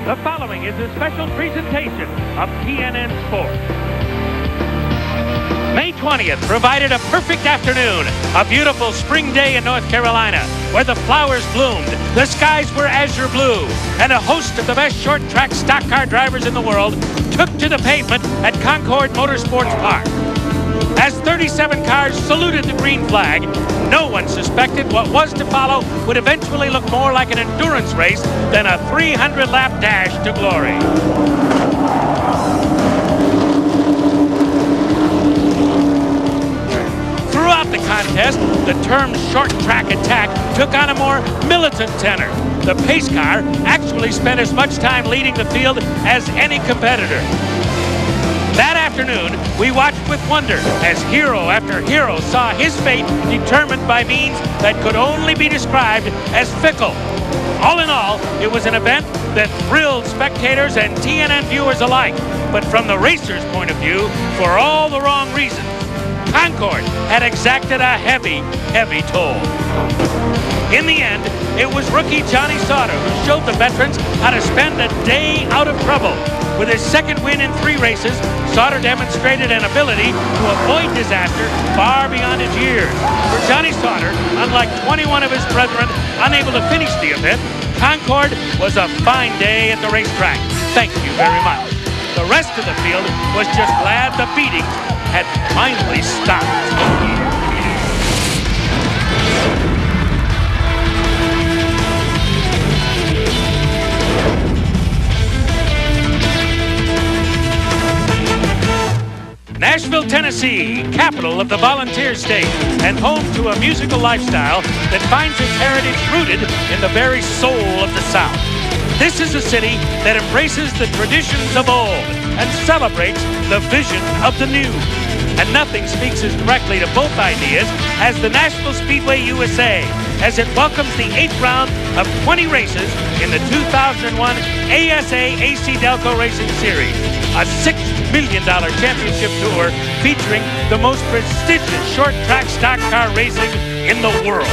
The following is a special presentation of TNN Sports. May 20th provided a perfect afternoon, a beautiful spring day in North Carolina, where the flowers bloomed, the skies were azure blue, and a host of the best short track stock car drivers in the world took to the pavement at Concord Motorsports Park. As 37 cars saluted the green flag, no one suspected what was to follow would eventually look more like an endurance race than a 300-lap dash to glory. Throughout the contest, the term short track attack took on a more militant tenor. The pace car actually spent as much time leading the field as any competitor. That afternoon, we watched with wonder as hero after hero saw his fate determined by means that could only be described as fickle. All in all, it was an event that thrilled spectators and TNN viewers alike, but from the racer's point of view, for all the wrong reasons. Concord had exacted a heavy, heavy toll. In the end, it was rookie Johnny Sauter who showed the veterans how to spend a day out of trouble. With his second win in 3 races, Sauter demonstrated an ability to avoid disaster far beyond his years. For Johnny Sauter, unlike 21 of his brethren unable to finish the event, Concord was a fine day at the racetrack. Thank you very much. The rest of the field was just glad the beatings had finally stopped. Nashville, Tennessee, capital of the Volunteer State, and home to a musical lifestyle that finds its heritage rooted in the very soul of the South. This is a city that embraces the traditions of old and celebrates the vision of the new. And nothing speaks as directly to both ideas as the Nashville Speedway USA, as it welcomes the 8th round of 20 races in the 2001 ASA ACDelco Racing Series, a $6 million championship tour featuring the most prestigious short track stock car racing in the world.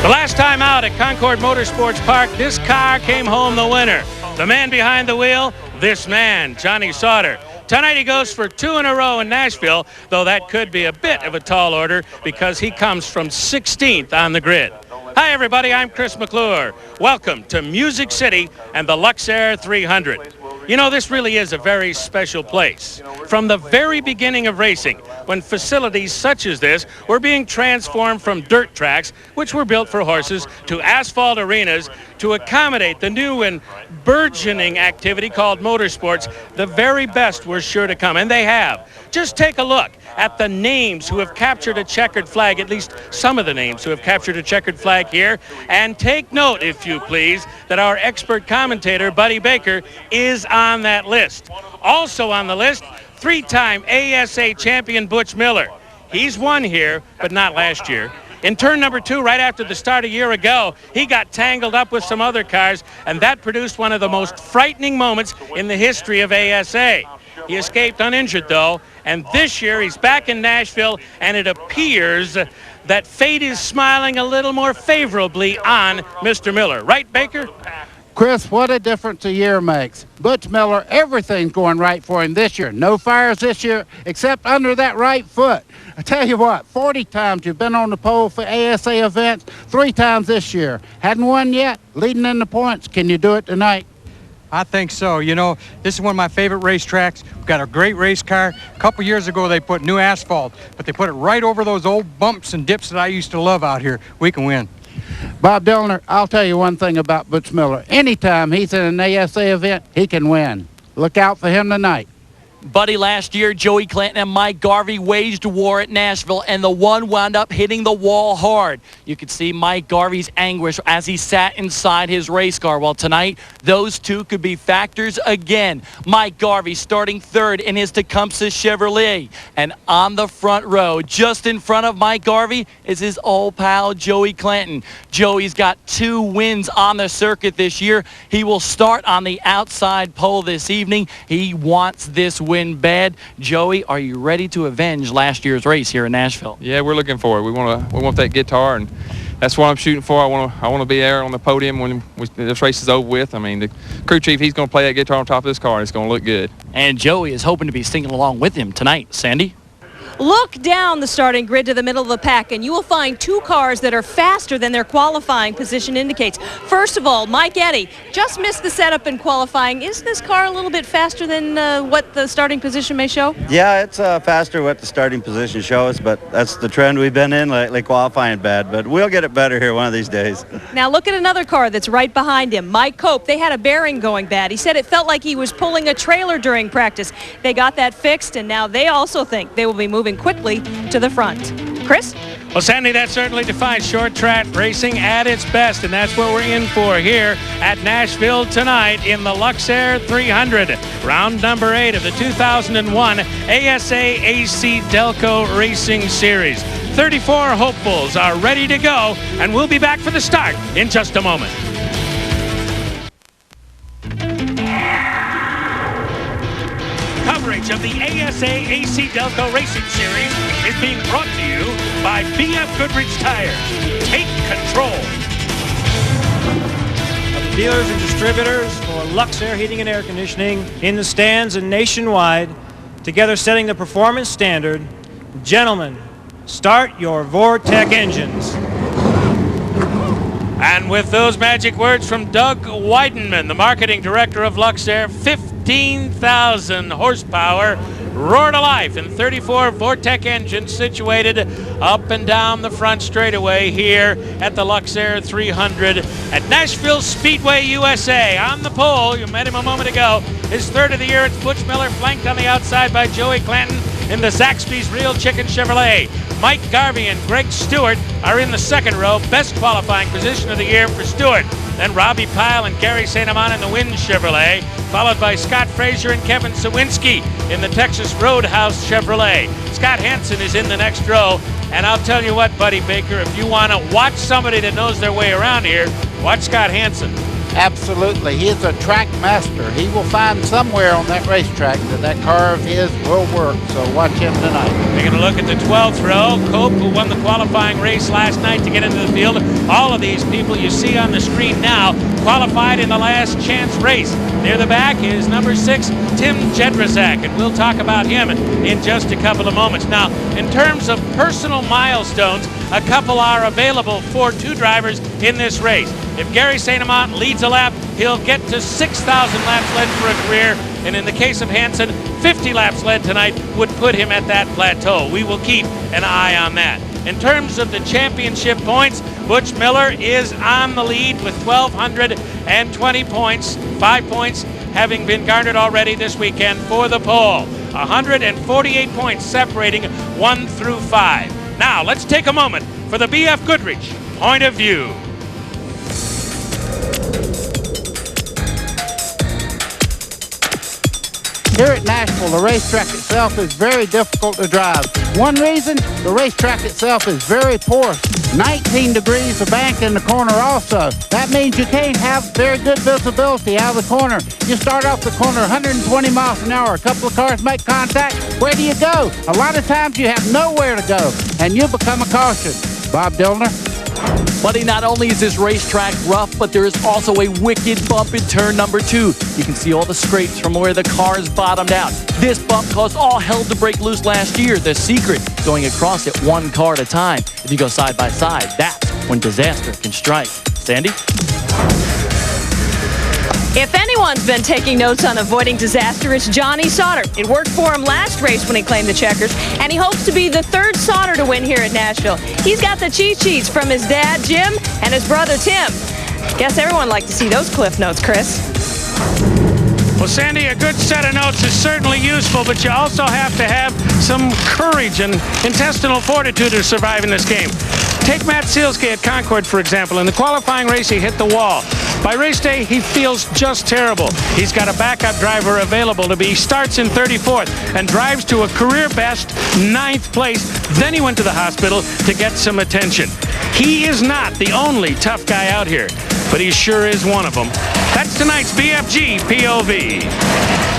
The last time out at Concord Motorsports Park, this car came home the winner. The man behind the wheel, this man, Johnny Sauter. Tonight he goes for 2 in a row in Nashville, though that could be a bit of a tall order because he comes from 16th on the grid. Hi everybody, I'm Chris McClure. Welcome to Music City and the Luxaire 300. You know, this really is a very special place. From the very beginning of racing, when facilities such as this were being transformed from dirt tracks, which were built for horses, to asphalt arenas to accommodate the new and burgeoning activity called motorsports, the very best were sure to come, and they have. Just take a look at the names who have captured a checkered flag, at least some of the names who have captured a checkered flag here, and take note, if you please, that our expert commentator, Buddy Baker, is on that list. Also on the list, 3-time ASA champion Butch Miller. He's won here, but not last year. In turn number 2, right after the start a year ago, he got tangled up with some other cars, and that produced one of the most frightening moments in the history of ASA. He escaped uninjured, though, and this year he's back in Nashville, and it appears that fate is smiling a little more favorably on Mr. Miller. Right, Baker? Chris, what a difference a year makes. Butch Miller, everything's going right for him this year. No fires this year, except under that right foot. I tell you what, 40 times you've been on the pole for ASA events, 3 times this year. Hadn't won yet, leading in the points. Can you do it tonight? I think so. You know, this is one of my favorite racetracks. We've got a great race car. A couple years ago, they put new asphalt, but they put it right over those old bumps and dips that I used to love out here. We can win. Bob Dillner, I'll tell you one thing about Butch Miller. Anytime he's in an ASA event, he can win. Look out for him tonight. Buddy, last year, Joey Clanton and Mike Garvey waged war at Nashville, and the one wound up hitting the wall hard. You could see Mike Garvey's anguish as he sat inside his race car. Well, tonight, those two could be factors again. Mike Garvey starting 3rd in his Tecumseh Chevrolet. And on the front row, just in front of Mike Garvey, is his old pal, Joey Clanton. Joey's got 2 wins on the circuit this year. He will start on the outside pole this evening. He wants this win bad. Joey, are you ready to avenge last year's race here in Nashville? Yeah, we're looking for it. We want that guitar and that's what I'm shooting for. I want to be there on the podium when this race is over with. I mean, the crew chief, he's going to play that guitar on top of this car, and it's going to look good. And Joey is hoping to be singing along with him tonight. Sandy? Look down the starting grid to the middle of the pack, and you will find two cars that are faster than their qualifying position indicates. First of all, Mike Eddy just missed the setup in qualifying. Is this car a little bit faster than what the starting position may show? Yeah, it's faster what the starting position shows, but that's the trend we've been in lately, qualifying bad. But we'll get it better here one of these days. Now look at another car that's right behind him, Mike Cope. They had a bearing going bad. He said it felt like he was pulling a trailer during practice. They got that fixed, and now they also think they will be moving quickly to the front. Chris? Well, Sandy, that certainly defines short track racing at its best, and that's what we're in for here at Nashville tonight in the Luxaire 300, round number 8 of the 2001 ASA ACDelco Racing Series. 34 hopefuls are ready to go, and we'll be back for the start in just a moment. Coverage of the ASA ACDelco Racing Series is being brought to you by BF Goodrich Tires. Take control. Of the dealers and distributors for Luxaire Heating and Air Conditioning in the stands and nationwide, together setting the performance standard. Gentlemen, start your Vortec engines. And with those magic words from Doug Weidenman, the marketing director of Luxaire, 15,000 horsepower roar to life in 34 Vortec engines situated up and down the front straightaway here at the Luxaire 300 at Nashville Speedway USA. On the pole, you met him a moment ago, his third of the year. It's Butch Miller, flanked on the outside by Joey Clanton in the Zaxby's Real Chicken Chevrolet. Mike Garvey and Greg Stewart are in the second row, best qualifying position of the year for Stewart. Then Robbie Pyle and Gary St. Amant in the Wynn Chevrolet, followed by Scott Frazier and Kevin Sawinski in the Texas Roadhouse Chevrolet. Scott Hansen is in the next row, and I'll tell you what, Buddy Baker, if you want to watch somebody that knows their way around here, watch Scott Hansen. Absolutely. He is a track master. He will find somewhere on that racetrack that car of his will work, so watch him tonight. Taking a look at the 12th row, Cope, who won the qualifying race last night to get into the field. All of these people you see on the screen now qualified in the last chance race. Near the back is number 6, Tim Jedrzak, and we'll talk about him in just a couple of moments. Now, in terms of personal milestones, a couple are available for two drivers in this race. If Gary St. Amant leads a lap, he'll get to 6,000 laps led for a career, and in the case of Hansen, 50 laps led tonight would put him at that plateau. We will keep an eye on that. In terms of the championship points, Butch Miller is on the lead with 1,220 points, 5 points having been garnered already this weekend for the pole. 148 points separating 1 through 5. Now, let's take a moment for the BF Goodrich point of view. Here at Nashville, the racetrack itself is very difficult to drive. One reason, the racetrack itself is very porous. 19 degrees of bank in the corner also. That means you can't have very good visibility out of the corner. You start off the corner 120 miles an hour. A couple of cars make contact. Where do you go? A lot of times you have nowhere to go, and you become a caution. Bob Dillner. Buddy, not only is this racetrack rough, but there is also a wicked bump in turn number 2. You can see all the scrapes from where the cars bottomed out. This bump caused all hell to break loose last year. The secret, going across it one car at a time. If you go side by side, that's when disaster can strike. Sandy? If anyone's been taking notes on avoiding disaster, it's Johnny Sauter. It worked for him last race when he claimed the checkers, and he hopes to be the third Sauter to win here at Nashville. He's got the cheat sheets from his dad, Jim, and his brother, Tim. Guess everyone liked to see those cliff notes, Chris. Well, Sandy, a good set of notes is certainly useful, but you also have to have some courage and intestinal fortitude to survive in this game. Take Matt Sealski at Concord, for example. In the qualifying race, he hit the wall. By race day, he feels just terrible. He's got a backup driver available to be. He starts in 34th and drives to a career best 9th place. Then he went to the hospital to get some attention. He is not the only tough guy out here, but he sure is one of them. That's tonight's BFG POV.